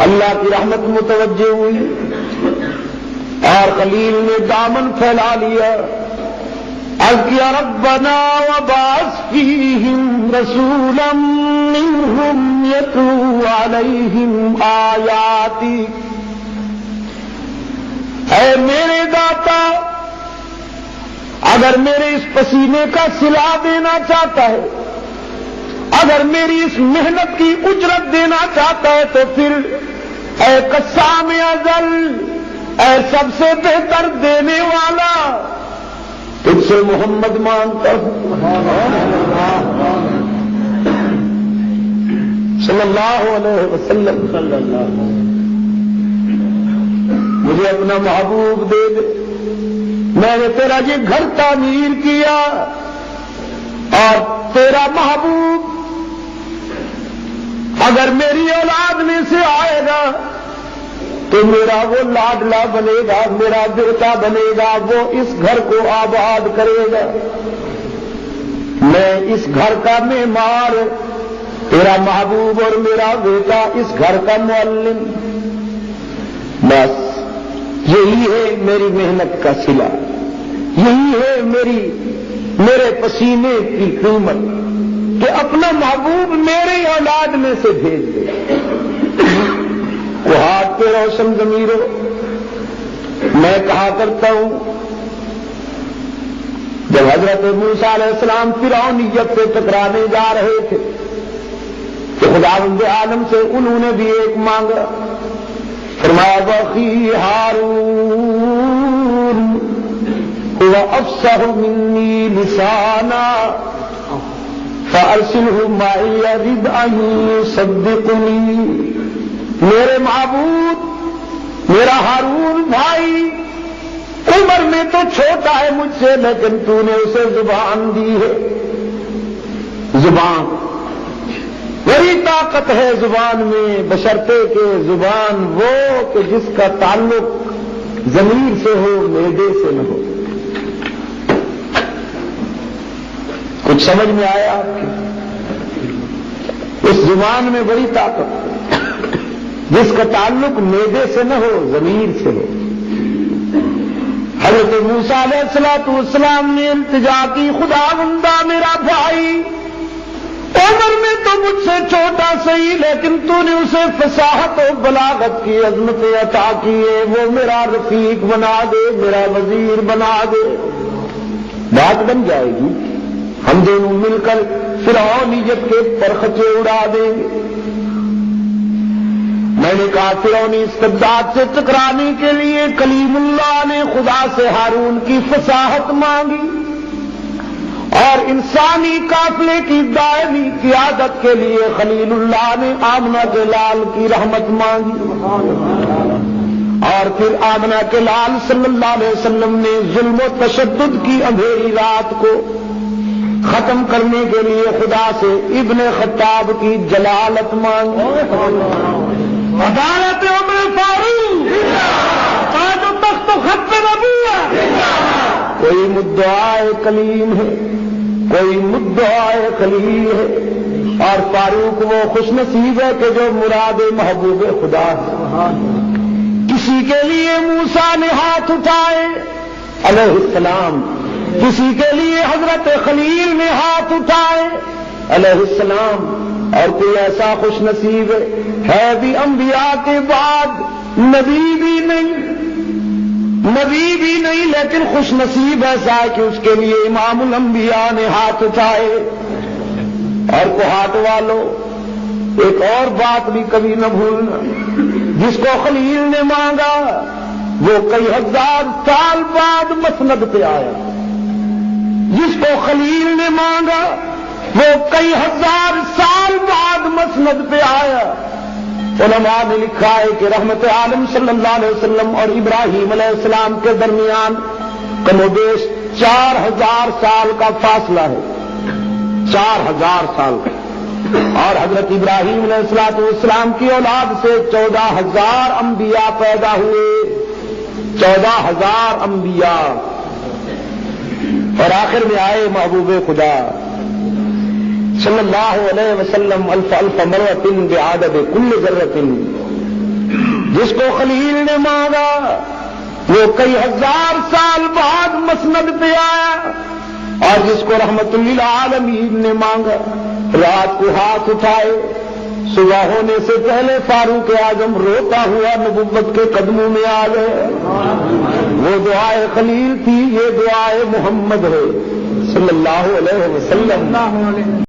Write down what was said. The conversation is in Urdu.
اللہ کی رحمت متوجہ ہوئی اور خلیل نے دامن پھیلا لیا، عرض کیا ربنا وبعث فیہم رسولا منہم یتلو علیہم آیاتی، اے میرے داتا اگر میرے اس پسینے کا صلہ دینا چاہتا ہے، اگر میری اس محنت کی اجرت دینا چاہتا ہے تو پھر اے قسام ازل، اے سب سے بہتر دینے والا، تجھ سے محمد مانگتا ہوں صلی اللہ علیہ وسلم، مجھے اپنا محبوب دے دے، میں نے تیرا یہ گھر تعمیر کیا اور تیرا محبوب اگر میری اولاد میں سے آئے گا تو میرا وہ لاڈلا بنے گا، میرا بیٹا بنے گا، وہ اس گھر کو آباد کرے گا، میں اس گھر کا معمار، تیرا محبوب اور میرا بیٹا اس گھر کا معلم، بس یہی ہے میری محنت کا صلہ، یہی ہے میرے پسینے کی قیمت کہ اپنا محبوب میرے اولاد میں سے بھیج دے۔ وہ ہاتھ پہ روشن ضمیرو، میں کہا کرتا ہوں جب حضرت موسیٰ علیہ السلام فرعونیت سے ٹکرانے جا رہے تھے تو خداوند عالم سے انہوں نے بھی ایک مانگا، فرمایا وَأَخِي هَارُونَ هُوَ أَفْصَحُ مِنِّي لِسَانًا فَأَرْسِلْهُ مَعِيَ رِدْءً يُصَدِّقُنِي، میرے معبود میرا ہارون بھائی عمر میں تو چھوٹا ہے مجھ سے، لیکن تو نے اسے زبان دی ہے، زبان بڑی طاقت ہے زبان میں، بشرطے کہ زبان وہ کہ جس کا تعلق ضمیر سے ہو، معدے سے نہ ہو۔ کچھ سمجھ میں آیا آپ کی؟ اس زبان میں بڑی طاقت ہے جس کا تعلق معدے سے نہ ہو، ضمیر سے ہو۔ حضرت موسیٰ علیہ السلام نے التجا کی، خداوندا میرا بھائی عمر میں تو مجھ سے چھوٹا صحیح، لیکن تو نے اسے فصاحت و بلاغت کی عظمت عطا کی ہے، وہ میرا رفیق بنا دے، میرا وزیر بنا دے، بات بن جائے گی، ہم دونوں مل کر فرعونیت کے پرخچے اڑا دیں گے۔ میں نے کہا فرعونی استبداد سے ٹکرانے کے لیے کلیم اللہ نے خدا سے ہارون کی فصاحت مانگی اور انسانی قافلے کی دائمی قیادت کے لیے خلیل اللہ نے آمنہ کے لال کی رحمت مانگی، اور پھر آمنہ کے لال صلی اللہ علیہ وسلم نے ظلم و تشدد کی اندھیری رات کو ختم کرنے کے لیے خدا سے ابن خطاب کی جلالت مانگی، عدالت عمر فاروق، تاج و تخت و ختم نبوت۔ کوئی مدعائے کلیم ہے، کوئی مدعائے خلیل ہے، اور فاروق وہ خوش نصیب ہے کہ جو مراد محبوب خدا ہے۔ کسی کے لیے موسیٰ نے ہاتھ اٹھائے علیہ السلام، کسی کے لیے حضرت خلیل نے ہاتھ اٹھائے علیہ السلام، اور کوئی ایسا خوش نصیب ہے بھی انبیاء کے بعد نبی بھی نہیں لیکن خوش نصیب ایسا ہے کہ اس کے لیے امام الانبیاء نے ہاتھ اٹھائے۔ اور کو ہاتھ والو ایک اور بات بھی کبھی نہ بھولنا، جس کو خلیل نے مانگا وہ کئی ہزار سال بعد مسند پہ آیا، جس کو خلیل نے مانگا وہ کئی ہزار سال بعد مسند پہ آیا۔ علماء نے لکھا ہے کہ رحمت عالم صلی اللہ علیہ وسلم اور ابراہیم علیہ السلام کے درمیان کم و بیش 4000 سال کا فاصلہ ہے، 4000 سال کا، اور حضرت ابراہیم علیہ السلام کی اولاد سے 14000 انبیاء پیدا ہوئے، 14000 انبیاء، اور آخر میں آئے محبوب خدا صلی اللہ علیہ وسلم الف الف مرۃ بعدد کل ذرۃ جس کو خلیل نے مانگا وہ کئی ہزار سال بعد مسند پہ آیا، اور جس کو رحمت للعالمین نے مانگا رات کو ہاتھ اٹھائے، صبح ہونے سے پہلے فاروق اعظم روتا ہوا نبوت کے قدموں میں آ گئے۔ وہ دعائے خلیل تھی، یہ دعائے محمد ہے صلی اللہ علیہ وسلم۔